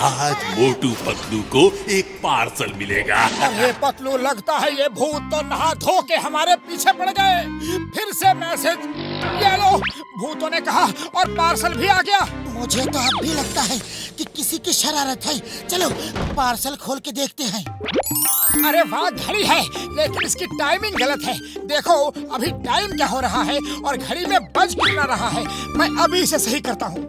आज मोटू पतलू को एक पार्सल मिलेगा। अरे पतलू, लगता है ये भूत तो नहा धो के हमारे पीछे पड़ गए। फिर से मैसेज, ये लो, भूतों ने कहा और पार्सल भी आ गया। मुझे तो अब भी लगता है कि किसी की शरारत है। चलो पार्सल खोल के देखते हैं। अरे वाह, घड़ी है, लेकिन इसकी टाइमिंग गलत है। देखो अभी टाइम क्या हो रहा है और घड़ी में बज कितना रहा है। मैं अभी इसे सही करता हूँ।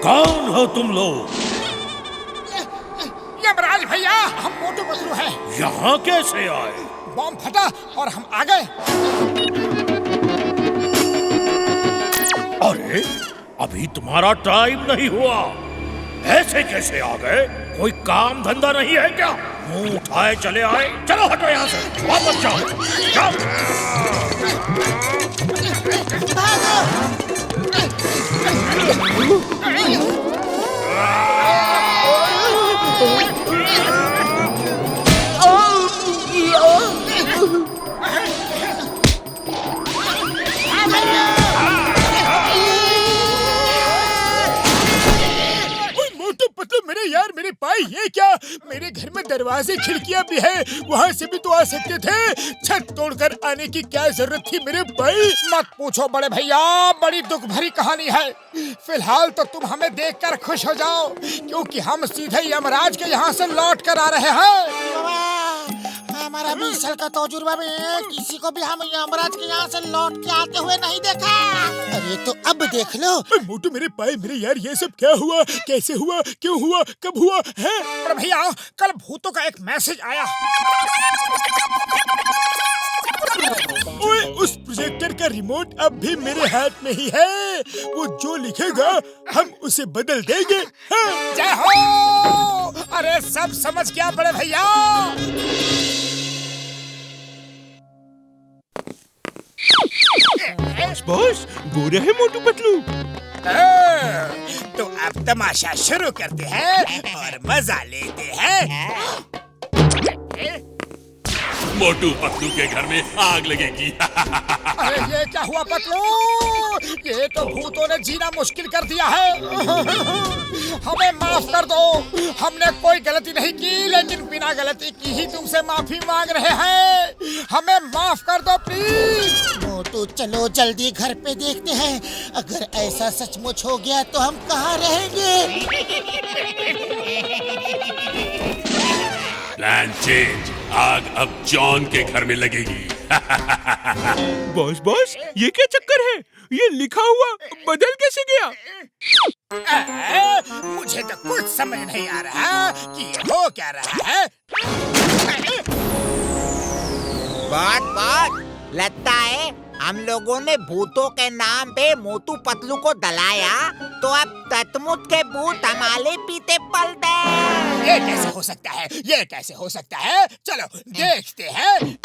कौन हो तुम लोग? यमराज भैया, हम मोटू पतलू हैं। यहाँ कैसे आए? बॉम्ब फटा और हम आ गए। अरे अभी तुम्हारा टाइम नहीं हुआ, ऐसे कैसे आ गए? कोई काम धंधा नहीं है क्या? मुंह उठाए चले आए। चलो हटो यहाँ से, वापस जाओ, मेरे पाई, ये क्या? मेरे घर में दरवाजे खिड़कियां भी है, वहाँ से भी तो आ सकते थे। छत तोड़कर आने की क्या जरूरत थी मेरे भाई? मत पूछो बड़े भैया, बड़ी दुख भरी कहानी है। फिलहाल तो तुम हमें देखकर खुश हो जाओ, क्योंकि हम सीधे यमराज के यहाँ से लौट कर आ रहे हैं। हमारा 20 साल का तजुर्बा में किसी को भी हम यमराज के यहाँ से लौट के आते हुए नहीं देखा। अरे तो अब देख लो। मोटू मेरे पाए, मेरे यार, ये सब क्या हुआ? कैसे हुआ? क्यों हुआ? कब हुआ है? पर भैया, कल भूतों का एक मैसेज आया। ओए, उस प्रोजेक्टर का रिमोट अब भी मेरे हाथ में ही है। वो जो लिखेगा हम उसे बदल देंगे। हाँ। जय हो! अरे सब समझ गया बड़े भैया। बॉस, बुरे है मोटू पतलू। तो अब तमाशा शुरू करते हैं और मजा लेते हैं। मोटू पतलू के घर में आग लगेगी। अरे ये क्या हुआ पतलू? ये तो भूतों ने जीना मुश्किल कर दिया है। हमें माफ कर दो, हमने कोई गलती नहीं की, लेकिन बिना गलती की ही तुमसे माफी मांग रहे हैं। हमें माफ कर दो प्लीज। मोटू चलो जल्दी घर पे देखते हैं। अगर ऐसा सचमुच हो गया तो हम कहाँ रहेंगे? प्लान चेंज, आग अब जॉन के घर में लगेगी। बॉस, ये क्या चक्कर है? ये लिखा हुआ बदल कैसे गया? मुझे तो कुछ समझ नहीं आ रहा कि ये हो क्या रहा है। बहुत लगता है हम लोगों ने भूतों के नाम पे मोटू पतलू को दलाया, तो अब सचमुच के भूत हमारे पीछे पल गए। ये कैसे हो सकता है? ये कैसे हो सकता है? चलो देखते हैं।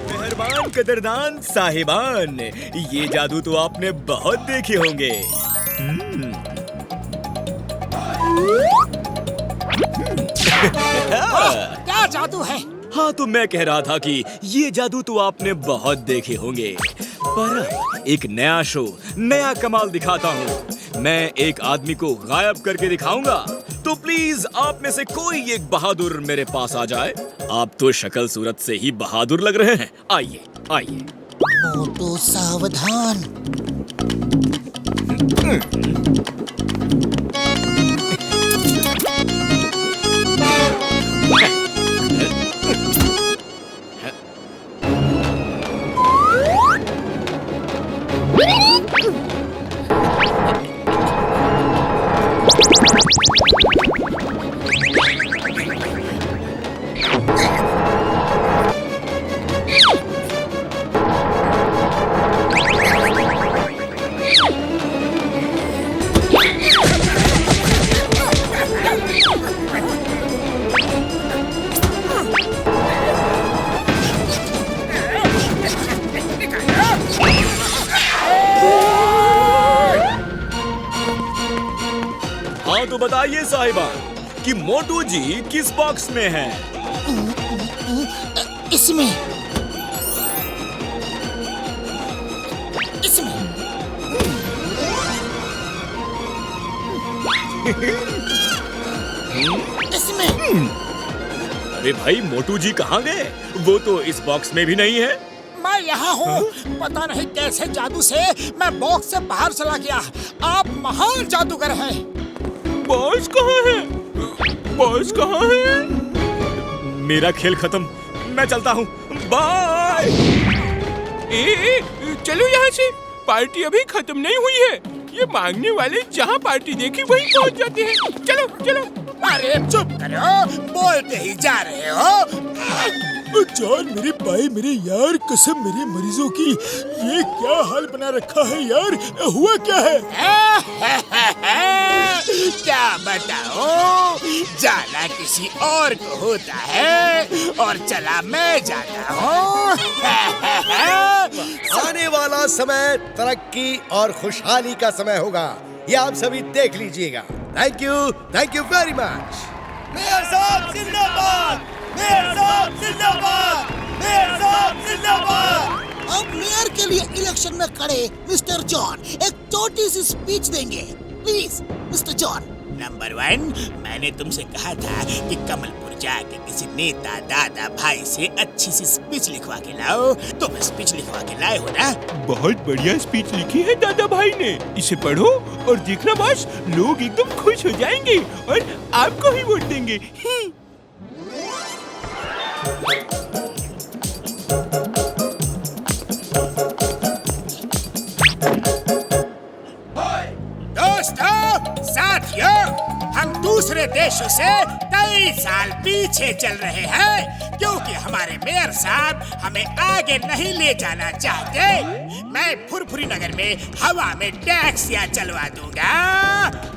मेहरबान कदरदान साहिबान, ये जादू तो आपने बहुत देखे होंगे। क्या जादू है? हाँ, तो मैं कह रहा था कि ये जादू तो आपने बहुत देखे होंगे, पर एक नया शो, नया कमाल दिखाता हूँ। मैं एक आदमी को गायब करके दिखाऊंगा, तो प्लीज आप में से कोई एक बहादुर मेरे पास आ जाए। आप तो शक्ल सूरत से ही बहादुर लग रहे हैं। आइए आइए। मोटू सावधान। हाँ तो बताइए साहिबा कि मोटू जी किस बॉक्स में है? इसमें इसमें इसमें अरे भाई मोटू जी कहाँ गए? वो तो इस बॉक्स में भी नहीं है। मैं यहाँ हूँ। पता नहीं कैसे जादू से मैं बॉक्स से बाहर चला गया। आप महान जादूगर हैं। बॉस कहाँ है? बॉस कहाँ है? मेरा खेल खत्म, मैं चलता हूँ, बाय। चलो यहाँ से, पार्टी अभी खत्म नहीं हुई है। ये मांगने वाले जहाँ पार्टी देखी वहीं पहुँच जाते हैं। चलो चलो। अरे चुप करो, बोलते ही जा रहे हो। जान मेरे भाई, मेरे यार, कसम मेरे मरीजों की, ये क्या हाल बना रखा है यार? हुआ क्या है? क्या बताओ, जाना किसी और को होता है और चला मैं जाता हूँ। आने वाला समय तरक्की और खुशहाली का समय होगा, ये आप सभी देख लीजिएगा। Thank you very much. Mayor साहब जिंदाबाद, मेयर साहब जिंदाबाद, मेयर साहब जिंदाबाद। अब मेयर के लिए इलेक्शन में खड़े मिस्टर जॉन एक छोटी सी स्पीच देंगे। Please mister John. नंबर 1, मैंने तुमसे कहा था कि कमलपुर जाके किसी नेता दादा भाई से अच्छी सी स्पीच लिखवा के लाओ। तुम स्पीच लिखवा के लाए हो ना? बहुत बढ़िया स्पीच लिखी है दादा भाई ने। इसे पढ़ो और देखना बॉस, लोग एकदम खुश हो जाएंगे और आपको ही वोट देंगे। दोस्तों, साथियों, हम दूसरे देशों से कई साल पीछे चल रहे हैं क्योंकि हमारे मेयर साहब हमें आगे नहीं ले जाना चाहते। मैं फुरफुरी नगर में हवा में टैक्सियां चलवा दूंगा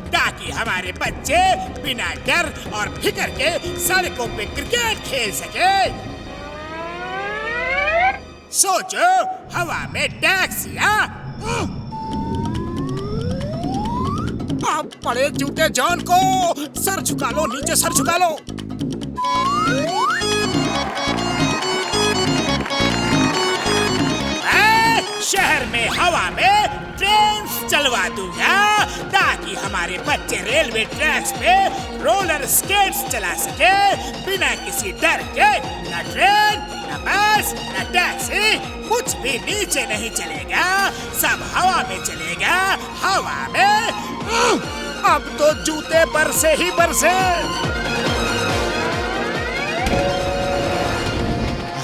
ताकि हमारे बच्चे बिना डर और फिक्र के सड़कों पे क्रिकेट खेल सके। सोचो, हवा में टैक्सियां। अब पड़े जूते जॉन को, सर झुका लो, नीचे सर झुका लो। मैं शहर में हवा में ट्रेन चलवा दूंगा ताकि हमारे बच्चे रेलवे ट्रैक्स पे रोलर स्केट्स चला सके बिना किसी डर के। न ट्रेन, न बस, न टैक्सी, कुछ भी नीचे नहीं चलेगा, सब हवा में चलेगा, हवा में। अब तो जूते बरसे ही बरसे।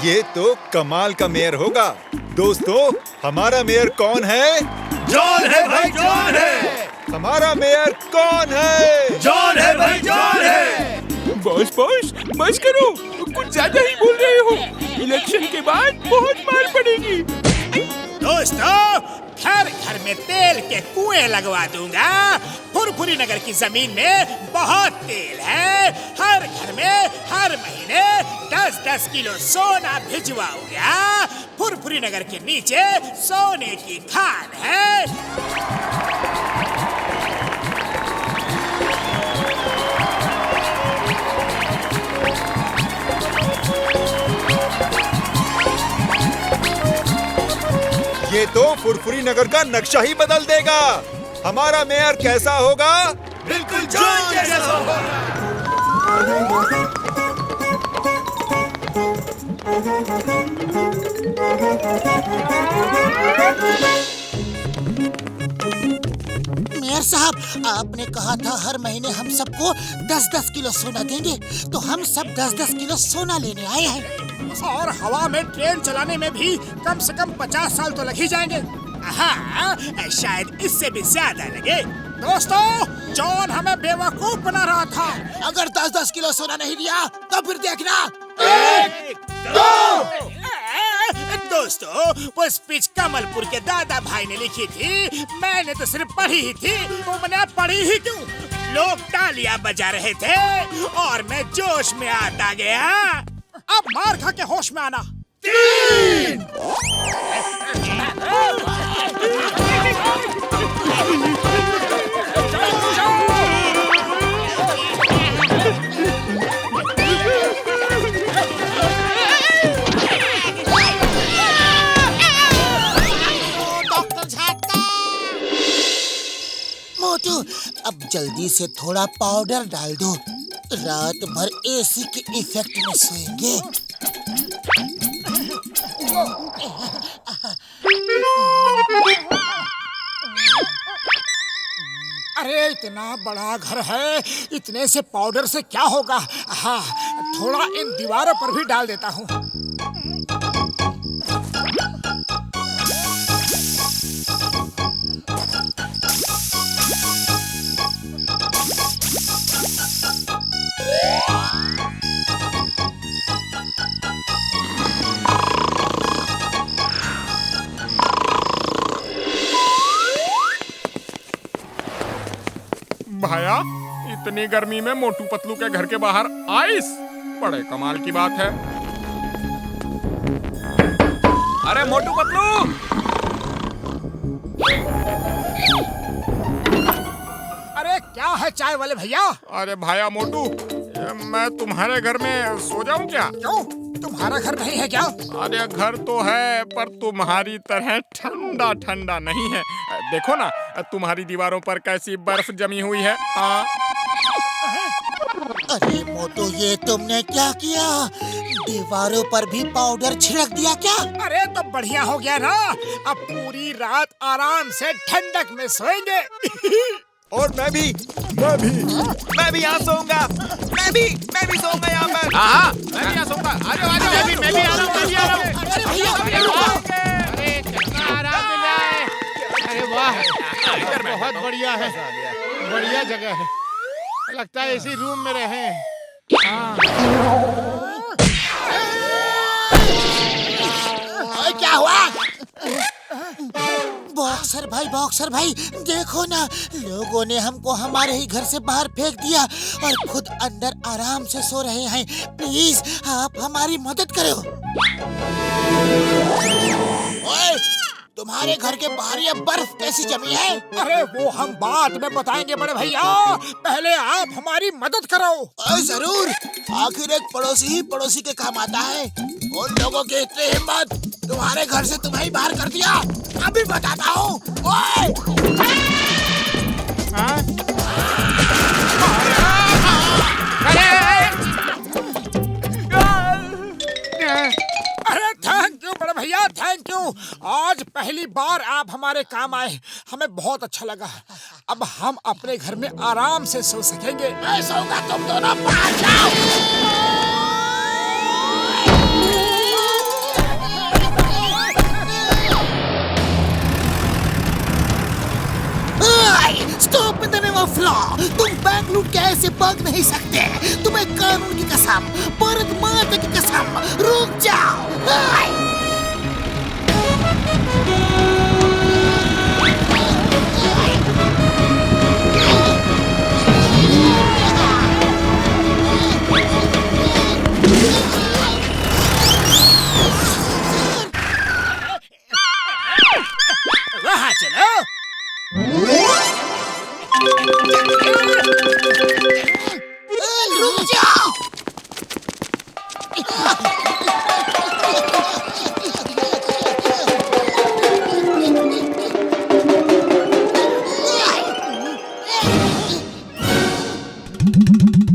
ये तो कमाल का मेयर होगा। दोस्तों, हमारा मेयर कौन है? जॉन है भाई, जॉन है। हमारा मेयर कौन है? जॉन है भाई, जॉन है। बॉस बस करो, कुछ ज्यादा ही बोल रहे हो। इलेक्शन के बाद बहुत मार पड़ेगी। दोस्तों, घर घर में तेल के कुएं लगवा दूंगा। फुरफुरी नगर की जमीन में बहुत तेल है। हर घर में हर महीने 10-10 किलो सोना भिजवाऊंगा। फुरफुरी नगर के नीचे सोने की खान है। ये तो फुरफुरी नगर का नक्शा ही बदल देगा। हमारा मेयर कैसा होगा? बिल्कुल जॉन जैसा होगा। मेयर साहब, आपने कहा था हर महीने हम सबको 10-10 किलो सोना देंगे, तो हम सब 10-10 किलो सोना लेने आए हैं। और हवा में ट्रेन चलाने में भी कम से कम 50 साल तो लग ही जाएंगे। हाँ, शायद इससे भी ज्यादा लगे। दोस्तों, जॉन हमें बेवकूफ बना रहा था। अगर 10-10 किलो सोना नहीं दिया तो फिर देखना। 1, 2। दोस्तों, वो स्पीच कमलपुर के दादा भाई ने लिखी थी, मैंने तो सिर्फ पढ़ी ही थी। तुमने पढ़ी ही क्यों? लोग तालियां बजा रहे थे और मैं जोश में आता गया। अब मार खा के होश में आना। 3। मोटू, अब जल्दी से थोड़ा पाउडर डाल दो। रात भर एसी के इफेक्ट में सोएंगे। अरे इतना बड़ा घर है, इतने से पाउडर से क्या होगा? हाँ, थोड़ा इन दीवारों पर भी डाल देता हूँ। भाया, इतनी गर्मी में मोटू पतलू के घर के बाहर आइस, बड़े कमाल की बात है। अरे मोटू पतलू, अरे क्या है चाय वाले भैया? अरे भाया मोटू, मैं तुम्हारे घर में सो जाऊं क्या? क्यों, तुम्हारा घर नहीं है क्या? अरे घर तो है, पर तुम्हारी तरह ठंडा ठंडा नहीं है। देखो ना, तुम्हारी दीवारों पर कैसी बर्फ जमी हुई है। हाँ। अरे मोटू, ये तुमने क्या किया? दीवारों पर भी पाउडर छिड़क दिया क्या? अरे तो बढ़िया हो गया ना, अब पूरी रात आराम से ठंडक में सोएंगे। और मैं भी यहाँ सोऊंगा। मैं भी सोऊंगा यहाँ पर। हाँ, मैं भी यहाँ सोऊंगा। आ जाओ, आ जाओ। मैं भी आ रहा हूँ। अरे भैया, अरे कितना आराम मिला है। अरे वाह, बहुत बढ़िया है, बढ़िया जगह है। लगता है इसी रूम में रहे। क्या हुआ? बॉक्सर भाई, देखो ना, लोगों ने हमको हमारे ही घर से बाहर फेंक दिया और खुद अंदर आराम से सो रहे हैं। प्लीज आप हमारी मदद करो। ओए, तुम्हारे घर के बाहर ये बर्फ कैसी जमी है? अरे वो हम बाद में बताएंगे बड़े भैया, पहले आप हमारी मदद करो। जरूर, आखिर एक पड़ोसी ही पड़ोसी के काम आता है। उन लोगों की इतनी हिम्मत, तुम्हारे घर से तुम्हें ही बाहर कर दिया। अभी बताता हूँ। अरे थैंक यू बड़े भैया, थैंक यू। आज पहली बार आप हमारे काम आए, हमें बहुत अच्छा लगा। अब हम अपने घर में आराम से सो सकेंगे। मैं सोऊंगा, तुम दोनों बाहर जाओ। Stop in the name of law. तुम बैंक लूट के ऐसे भाग नहीं सकते। तुम्हें कानून की कसम, भारत माता की कसम, रुक जाओ। वहाँ चलो। रुक जाओ।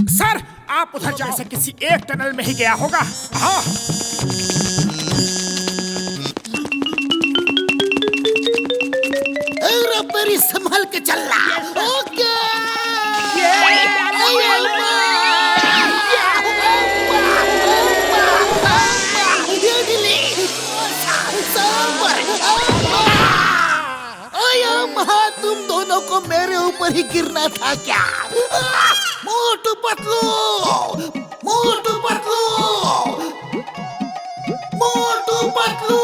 सर, आप उधर जैसे किसी एक टनल में ही गया होगा। हाँ, रबरी संभल के चलना। ओके। तुम दोनों को मेरे ऊपर ही गिरना था क्या? मोटू पतलू, मोटू पतलू, मोटू पतलू।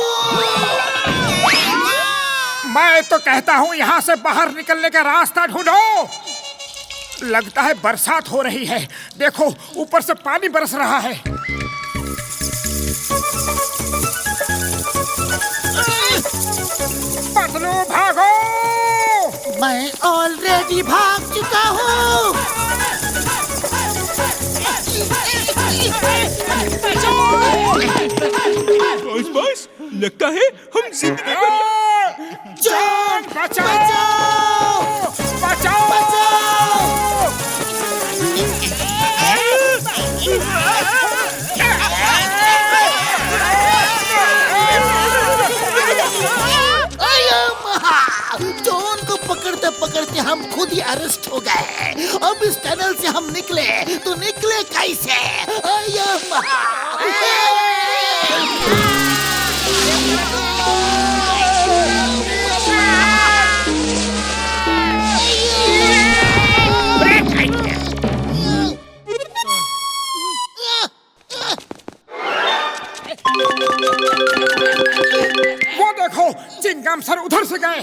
मैं तो कहता हूँ यहाँ से बाहर निकलने का रास्ता ढूंढो। लगता है बरसात हो रही है, देखो ऊपर से पानी बरस रहा है। पतलू भागो। मैं ऑलरेडी भाग चुका हूँ। बस लगता है हम जिंदगी जान बचाओ, बचाओ, बचाओ। में हम खुद ही अरेस्ट हो गए। अब इस टनल से हम निकले तो निकले कैसे? वो देखो, चिंगम सर उधर से गए।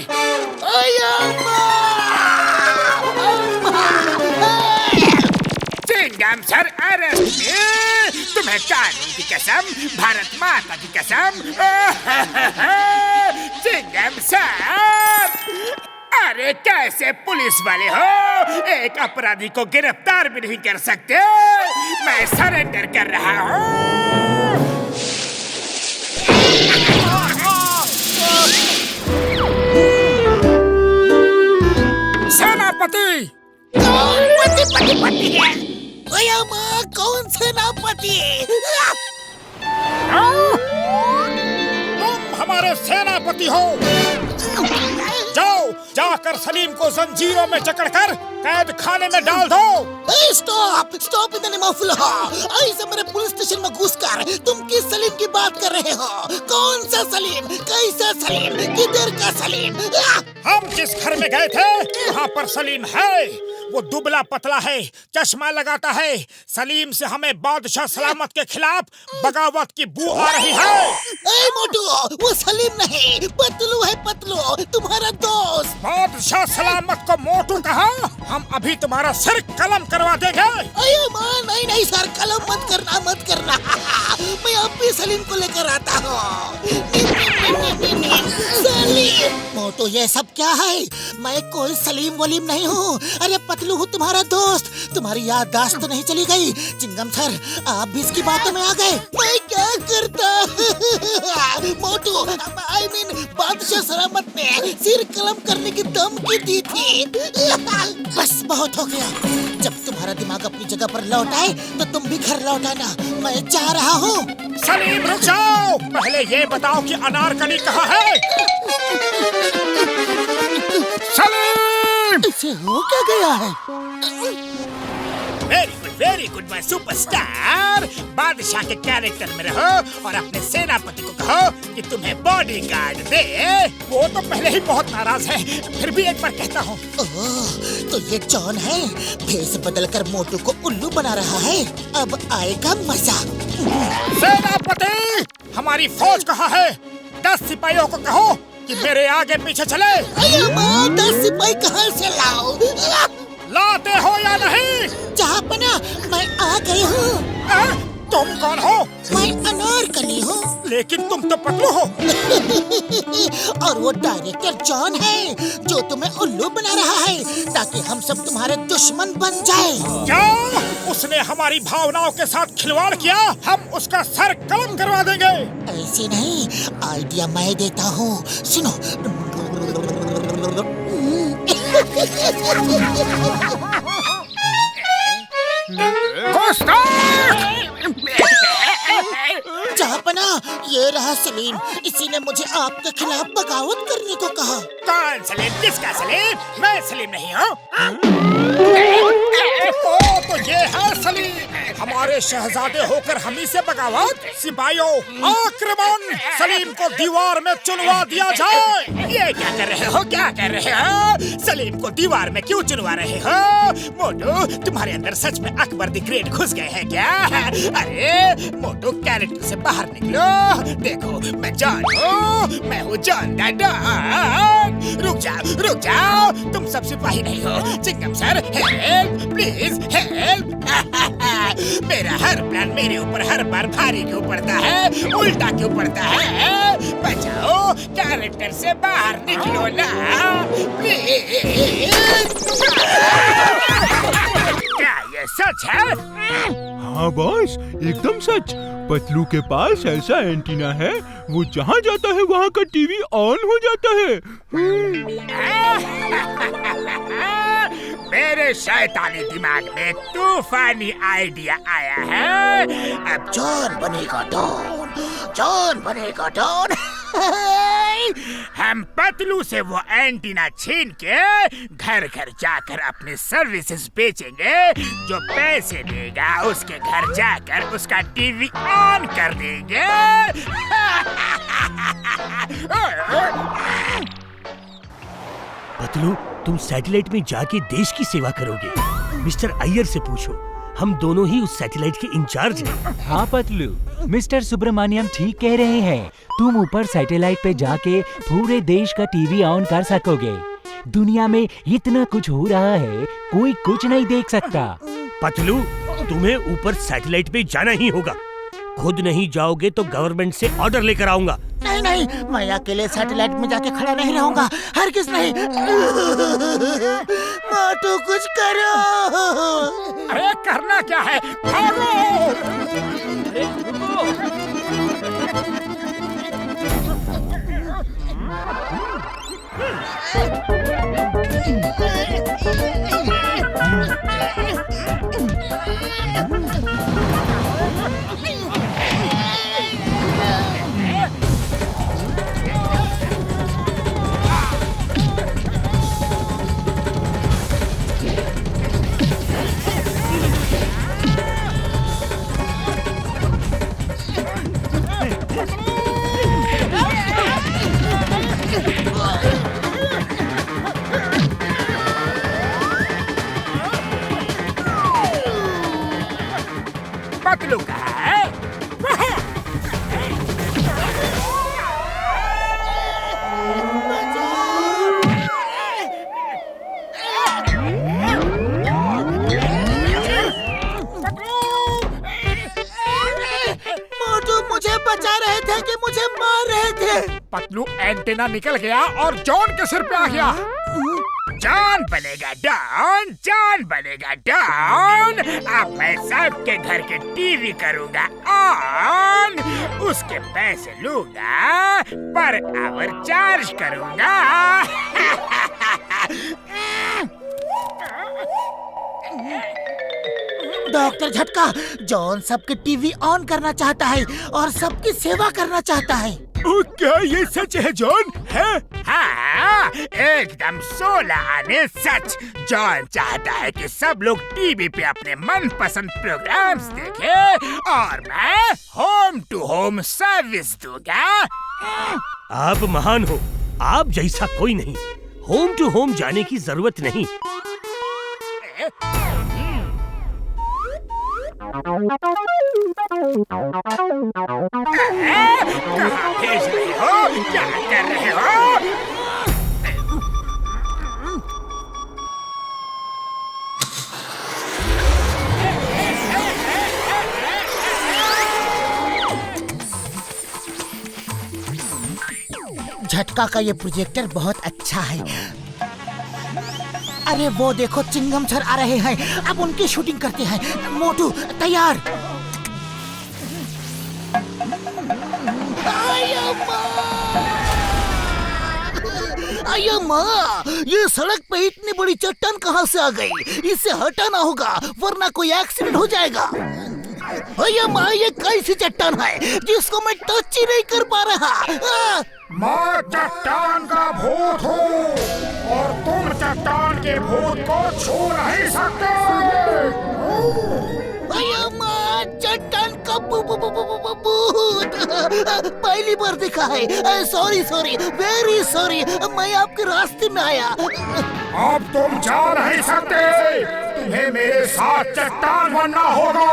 चिंगम सर अरेस्ट में। तुम्हें कानून की कसम, भारत माता की कसम। चिंगम सर, अरे कैसे पुलिस वाले हो, एक अपराधी को गिरफ्तार भी नहीं कर सकते। मैं सरेंडर कर रहा हूँ। सेनापति। पति है। माँ, कौन सेनापति? तुम हमारे सेनापति हो। जाओ, जाकर सलीम को जंजीरों में जकड़कर कैद खाने में डाल दो। Stop stop in the name of law. ऐसे मेरे पुलिस स्टेशन में घुसकर तुम किस सलीम की बात कर रहे हो? कौन सा सलीम? कैसा सलीम? किधर का सलीम? हम जिस घर में गए थे वहाँ पर सलीम है। वो दुबला पतला है, चश्मा लगाता है। सलीम से हमें बादशाह सलामत के खिलाफ बगावत की बू आ रही है। ए मोटू, वो सलीम नहीं, पतलू है, पतलू, तुम्हारा दोस्त। बादशाह सलामत को मोटू कहा? हम अभी तुम्हारा सिर कलम करवा देंगे। अरे माँ, नहीं नहीं सर, कलम मत करना, मत करना। मैं अब भी सलीम को लेकर आता हूँ। सलीम। मोटू, ये सब क्या है? मैं कोई सलीम वलीम नहीं हूँ। अरे पतलू हूँ, तुम्हारा दोस्त। तुम्हारी याददाश्त तो नहीं चली गई? चिंगम सर, आप भी इसकी बातों में आ गए। मैं क्या करता? मोटू, आई मीन बादशाह सलामत ने सिर कलम करने की धमकी दी थी। बस बहुत हो गया। जब तुम्हारा दिमाग अपनी जगह पर लौट आए तो तुम भी घर लौट आना। मैं जा रहा हूँ। सलीम रुक जाओ, पहले ये बताओ कि अनारकली कहाँ है? सलीम! इसे हो क्या गया है? Very good my superstar. बादशाह के कैरेक्टर में रहो और अपने सेनापति को कहो कि तुम्हें बॉडीगार्ड दे। वो तो पहले ही बहुत नाराज है, फिर भी एक बार कहता हूँ। ओह, तो ये जॉन है, भेष बदलकर मोटू को उल्लू बना रहा है। अब आएगा मजा। सेनापति, हमारी फौज कहाँ है? 10 सिपाहियों को कहो कि मेरे आगे पीछे चले। 10 सिपाही कहाँ से लाओ? लाते हो या नहीं? जहाँपना, मैं आ गई हूँ। तुम कौन हो? मैं अनारकली हूँ। लेकिन तुम तो पतलू हो। और वो डायरेक्टर जॉन है जो तुम्हें उल्लू बना रहा है ताकि हम सब तुम्हारे दुश्मन बन जाए। क्या? उसने हमारी भावनाओं के साथ खिलवाड़ किया? हम उसका सर कलम करवा देंगे। ऐसे नहीं, आइडिया मैं देता हूँ, सुनो। जहाँपना, ये रहा सलीम। इसी ने मुझे आपके खिलाफ बगावत करने को कहा। कौन सलीम? किसका सलीम? मैं सलीम नहीं हूँ। तो ये है सलीम। हमारे शहजादे होकर हम ही से बगावत। सिपाहियों, आक्रमण! सलीम को दीवार में चुनवा दिया जाए। ये क्या कर रहे हो? क्या कर रहे हो? सलीम को दीवार में क्यों चुनवा रहे हो? मोटू, तुम्हारे अंदर सच में अकबर द ग्रेट घुस गए हैं क्या? अरे मोटू, कैरेक्टर से बाहर निकलो। देखो, मैं जॉन हूँ, मैं हूँ जॉन द डॉन। रुक जाओ, तुम सब सिपाही नहीं हो। चिंगम सर, हेल्प प्लीज, हेल्प। मेरा हर प्लान मेरे ऊपर हर बार भारी क्यों पड़ता है? उल्टा क्यों पड़ता है? बचाओ, कैरेक्टर से बाहर निकलो ना प्लीज। क्या ये सच है? हाँ बॉस, एकदम सच। पतलू के पास ऐसा एंटीना है, वो जहाँ जाता है वहाँ का टीवी ऑन हो जाता है। मेरे शैतानी दिमाग में तूफानी आइडिया आया है। अब जॉन बनेगा डॉन, जॉन बनेगा डॉन। हम पतलू से वो एंटीना छीन के घर घर जाकर अपनी सर्विसेज बेचेंगे। जो पैसे देगा उसके घर जाकर उसका टीवी ऑन कर देंगे। पतलू, तुम सैटेलाइट में जाके देश की सेवा करोगे। मिस्टर अय्यर से पूछो, हम दोनों ही उस सैटेलाइट के इंचार्ज हैं। हाँ पतलू, मिस्टर सुब्रमण्यम ठीक कह रहे हैं। तुम ऊपर सैटेलाइट पे जाके पूरे देश का टीवी ऑन कर सकोगे। दुनिया में इतना कुछ हो रहा है, कोई कुछ नहीं देख सकता। पतलू, तुम्हें ऊपर सैटेलाइट पे जाना ही होगा। खुद नहीं जाओगे तो गवर्नमेंट से ऑर्डर लेकर आऊंगा। नहीं नहीं, मैं अकेले सैटेलाइट में जाके खड़ा नहीं रहूंगा, हरगिज नहीं। मोटू कुछ करो। अरे करना क्या है, भागो। पतलू कहाँ है? मोटू मुझे बचा रहे थे कि मुझे मार रहे थे? पतलू एंटीना निकल गया और जॉन के सिर पे आ गया। जॉन बनेगा डॉन, जॉन बनेगा डॉन। अब मैं सबके घर के टीवी करूंगा ऑन। उसके पैसे लूंगा, पर आवर चार्ज करूंगा। डॉक्टर झटका, जॉन सबके टीवी ऑन करना चाहता है और सबकी सेवा करना चाहता है। क्या ये सच है जॉन? है? हाँ, एकदम 16 आने सच। जॉन चाहता है कि सब लोग टीवी पे अपने मनपसंद प्रोग्राम्स देखें और मैं होम टू होम सर्विस दूंगा। आप महान हो, आप जैसा कोई नहीं। होम टू होम जाने की जरूरत नहीं। कहाँ भेज रहे हो? क्या कर रहे हो? झटका का ये प्रोजेक्टर बहुत अच्छा है। अरे वो देखो, चिंगम सर आ रहे हैं, अब उनकी शूटिंग करते हैं। मोटू तैयार। अयो माँ, ये सड़क पे इतनी बड़ी चट्टान कहाँ से आ गई? इसे हटाना होगा वरना कोई एक्सीडेंट हो जाएगा। अयो माँ, ये कैसी चट्टान है जिसको मैं टच ही नहीं कर पा रहा? मैं चट्टान का भूत हूँ और तुम चट्टान के भूत को छू नहीं सकते। अयो माँ, चट्टान का भूत पहली बार देखा है। सॉरी सॉरी, वेरी सॉरी, मैं आपके रास्ते में आया। अब तुम जा नहीं सकते, तुम्हें मेरे साथ चट्टान बनना होगा।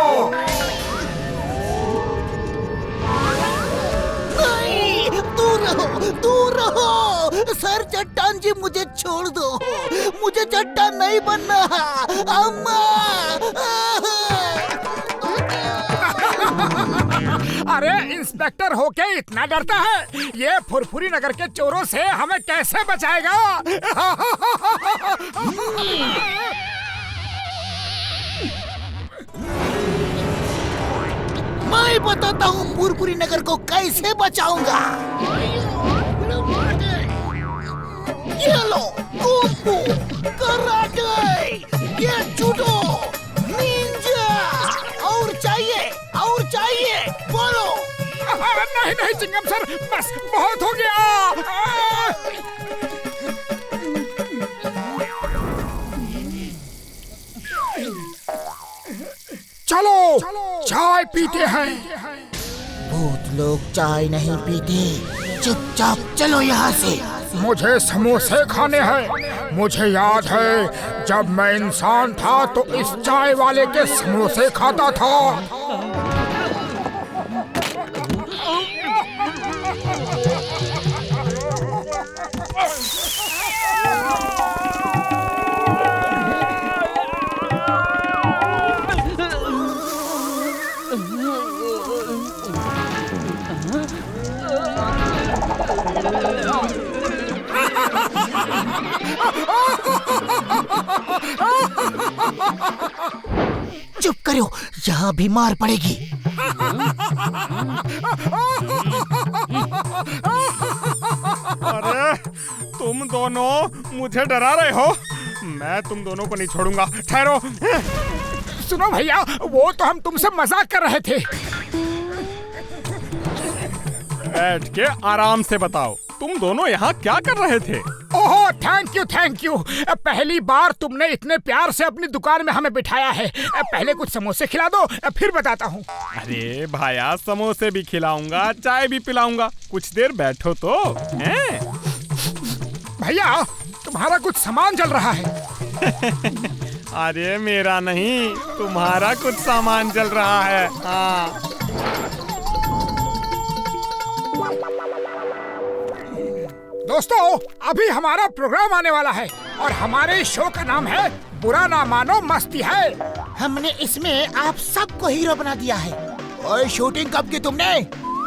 नहीं, दूर रहो, दूर रहो। सर चट्टान जी, मुझे छोड़ दो, मुझे चट्टान नहीं बनना। अम्मा। अरे इंस्पेक्टर होके इतना डरता है? ये फुरफुरी नगर के चोरों से हमें कैसे बचाएगा? मैं बताता हूँ फुरफुरी नगर को कैसे बचाऊंगा। ये लो, कुंफू, कराटे, ये जूडो, निंजा, और चाहिए बोलो। नहीं नहीं चिंगम सर, बस बहुत हो गया। चलो चाय पीते हैं। भूत लोग चाय नहीं पीते, चुपचाप चलो यहाँ से। मुझे समोसे खाने हैं। मुझे याद है जब मैं इंसान था तो इस चाय वाले के समोसे खाता था। चुप करो, यहाँ भी मार पड़ेगी। अरे तुम दोनों मुझे डरा रहे हो। मैं तुम दोनों को नहीं छोड़ूंगा। ठहरो। सुनो भैया, वो तो हम तुमसे मजाक कर रहे थे। बैठ के आराम से बताओ, तुम दोनों यहाँ क्या कर रहे थे? ओहो, थैंक यू। पहली बार तुमने इतने प्यार से अपनी दुकान में हमें बिठाया है। पहले कुछ समोसे खिला दो, फिर बताता हूँ। अरे भाया, समोसे भी खिलाऊंगा, चाय भी पिलाऊंगा। कुछ देर बैठो तो। हैं? भैया, तुम्हारा कुछ सामान चल रहा है। अरे मेरा नहीं, तुम्हारा कुछ सामान चल रहा है। हाँ। दोस्तों, अभी हमारा प्रोग्राम आने वाला है और हमारे शो का नाम है बुरा ना मानो मस्ती है। हमने इसमें आप सबको हीरो बना दिया है। और शूटिंग कब की तुमने?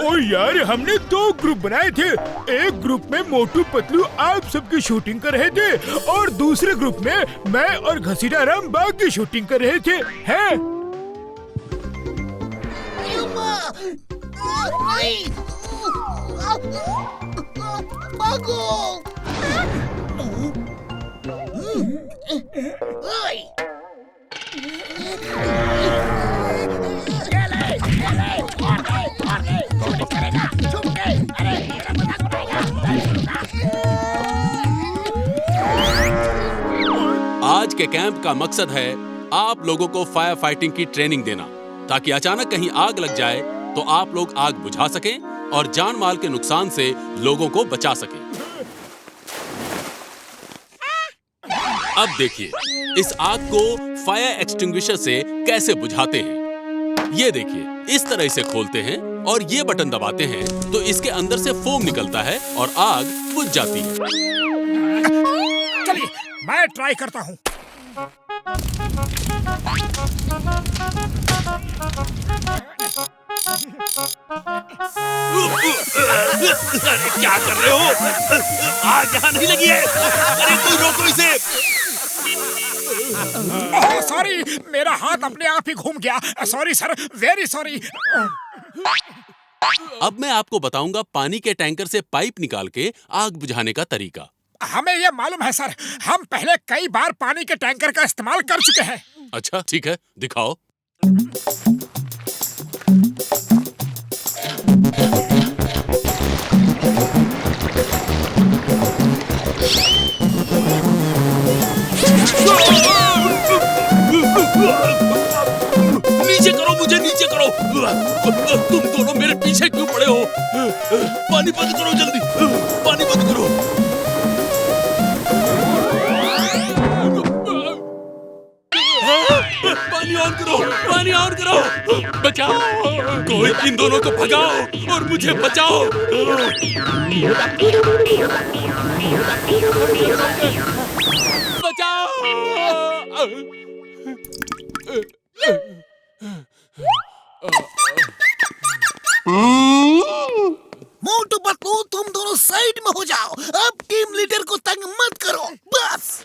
और यार, हमने 2 ग्रुप बनाए थे। एक ग्रुप में मोटू पतलू आप सबकी शूटिंग कर रहे थे और दूसरे ग्रुप में मैं और घसीटा राम बाग की शूटिंग कर रहे थे। हैं? आज के कैंप का मकसद है आप लोगों को फायर फाइटिंग की ट्रेनिंग देना, ताकि अचानक कहीं आग लग जाए तो आप लोग आग बुझा सकें और जान माल के नुकसान से लोगों को बचा सकें। अब देखिए इस आग को फायर एक्सटिंग्विशर से कैसे बुझाते हैं। ये देखिए, इस तरह इसे खोलते हैं और ये बटन दबाते हैं तो इसके अंदर से फोम निकलता है और आग बुझ जाती है। चलिए, मैं ट्राई करता हूँ। अरे क्या कर रहे हो? आग यहाँ नहीं लगी है। अरे कोई रोको इसे। ओह सॉरी, मेरा हाथ अपने आप ही घूम गया। Sorry sir, very sorry. अब मैं आपको बताऊंगा पानी के टैंकर से पाइप निकाल के आग बुझाने का तरीका। हमें ये मालूम है सर, हम पहले कई बार पानी के टैंकर का इस्तेमाल कर चुके हैं। अच्छा ठीक है, दिखाओ। नीचे करो, मुझे नीचे करो। तुम दोनों मेरे पीछे क्यों पड़े हो? पानी बंद करो जल्दी, पानी बंद करो। पानी ऑन करो, पानी ऑन करो। बचाओ, कोई इन दोनों को भगाओ और मुझे बचाओ। बचाओ। मोटू पतलू, तुम दोनों साइड में हो जाओ। अब टीम लीडर को तंग मत करो, बस।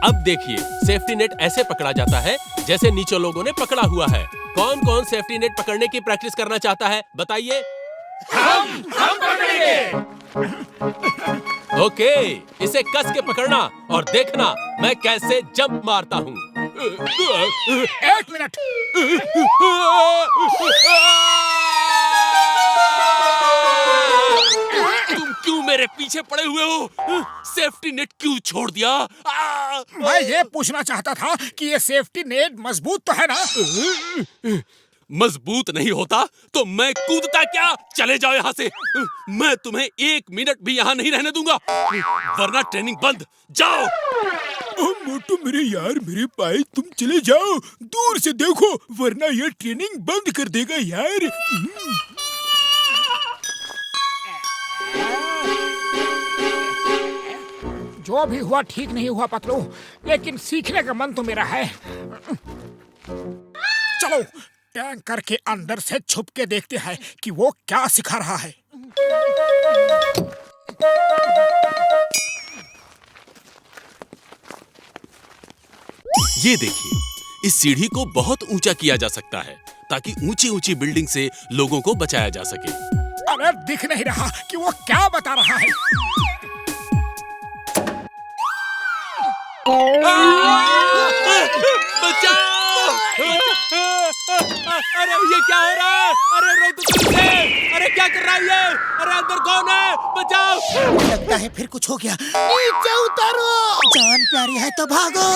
अब देखिए, सेफ्टी नेट ऐसे पकड़ा जाता है जैसे नीचे लोगों ने पकड़ा हुआ है। कौन कौन सेफ्टी नेट पकड़ने की प्रैक्टिस करना चाहता है, बताइए। हम पकड़ेंगे। ओके, इसे कस के पकड़ना और देखना मैं कैसे जंप मारता हूँ। एक मिनट। तुम क्यों मेरे पीछे पड़े हुए हो? सेफ्टी नेट क्यों छोड़ दिया? मैं ये पूछना चाहता था कि ये सेफ्टी नेट मजबूत तो है ना? मजबूत नहीं होता तो मैं कूदता क्या? चले जाओ यहाँ से। मैं तुम्हें 1 मिनट भी यहाँ नहीं रहने दूंगा, वरना ट्रेनिंग बंद। जाओ। मोटू मेरे यार, मेरे भाई, तुम चले जाओ, दूर से देखो, वरना ये ट्रेनिंग बंद कर देगा यार। जो भी हुआ ठीक नहीं हुआ पतलू, लेकिन सीखने का मन तो मेरा है। चलो टैंकर के अंदर से छुप के देखते हैं कि वो क्या सिखा रहा है। ये देखिए, इस सीढ़ी को बहुत ऊंचा किया जा सकता है ताकि ऊंची ऊंची बिल्डिंग से लोगों को बचाया जा सके। अरे दिख नहीं रहा कि वो क्या बता रहा है। बचाओ! अरे ये क्या हो रहा है? अरे रोक दो तुझे! अरे क्या कर रहा है ये? अरे अंदर कौन है? बचाओ! लगता है फिर कुछ हो गया। नीचे उतारो, जान प्यारी है तो भागो।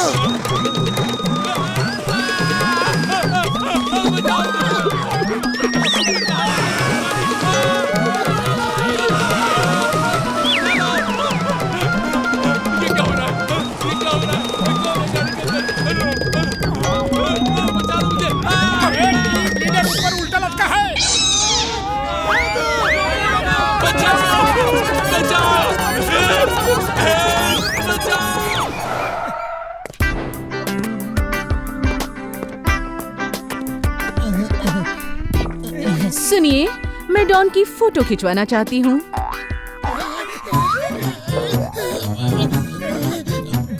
सुनिए, मैं डॉन की फोटो खिंचवाना चाहती हूँ।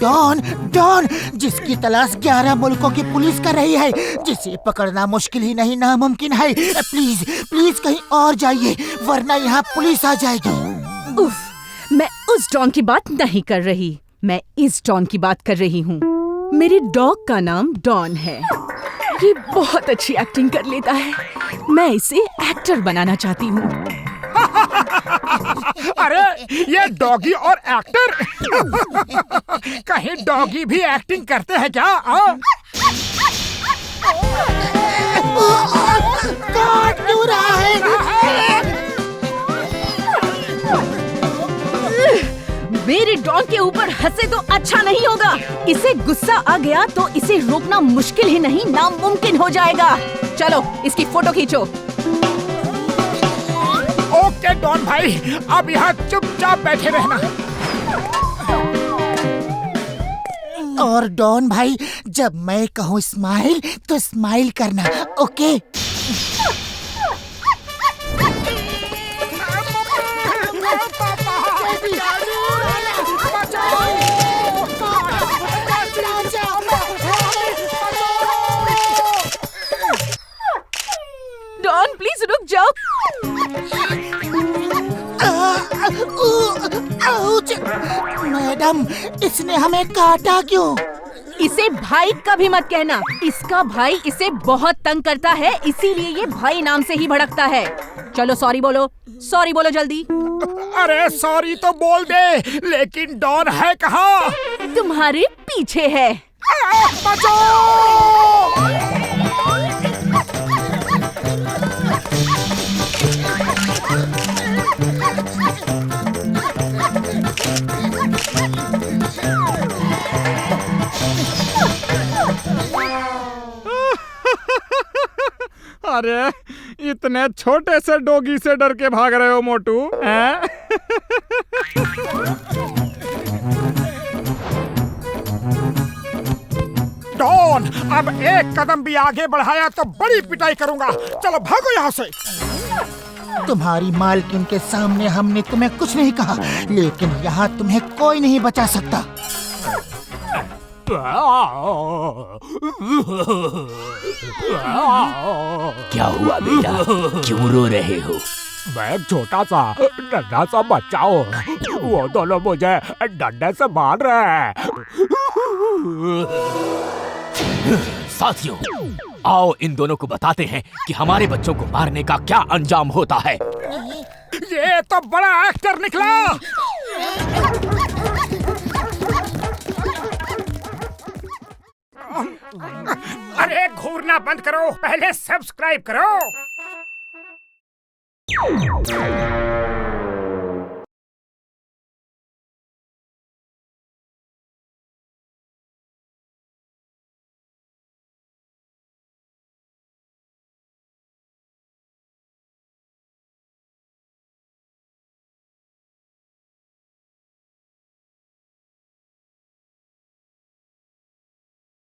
डॉन, डॉन जिसकी तलाश 11 मुल्कों की पुलिस कर रही है, जिसे पकड़ना मुश्किल ही नहीं नामुमकिन है। प्लीज प्लीज कहीं और जाइए, वरना यहाँ पुलिस आ जाएगी। उफ, मैं उस डॉन की बात नहीं कर रही, मैं इस डॉन की बात कर रही हूँ। मेरे डॉग का नाम डॉन है। ये बहुत अच्छी एक्टिंग कर लेता है। मैं इसे एक्टर बनाना चाहती हूँ। अरे ये डॉगी और एक्टर कहीं डॉगी भी एक्टिंग करते हैं क्या? काट क्यों रहा है? मेरे डॉन के ऊपर हंसे तो अच्छा नहीं होगा। इसे गुस्सा आ गया तो इसे रोकना मुश्किल ही नहीं नामुमकिन हो जाएगा। चलो इसकी फोटो खींचो। ओके डॉन भाई, अब यहाँ चुपचाप बैठे रहना। और डॉन भाई, जब मैं कहूँ स्माइल तो स्माइल करना, ओके? डॉन प्लीज रुक जाओ। मैडम, इसने हमें काटा क्यों? इसे भाई कभी मत कहना। इसका भाई इसे बहुत तंग करता है, इसीलिए ये भाई नाम से ही भड़कता है। चलो सॉरी बोलो, सॉरी बोलो जल्दी। अरे सॉरी तो बोल दे, लेकिन डॉन है कहाँ? तुम्हारे पीछे है। अरे इतने छोटे से डॉगी से डर के भाग रहे हो मोटू, हैं? डॉन, अब एक कदम भी आगे बढ़ाया तो बड़ी पिटाई करूंगा। चलो भागो यहाँ से। तुम्हारी मालकिन के सामने हमने तुम्हें कुछ नहीं कहा, लेकिन यहाँ तुम्हें कोई नहीं बचा सकता। क्या हुआ बेटा, क्यों रो रहे हो? मैं एक छोटा सा नन्हा सा बच्चा हूँ, वो दोनों मुझे डंडे से मार रहे हैं। साथियों, आओ इन दोनों को बताते हैं कि हमारे बच्चों को मारने का क्या अंजाम होता है। ये तो बड़ा एक्टर निकला। अरे घूरना बंद करो, पहले सब्सक्राइब करो।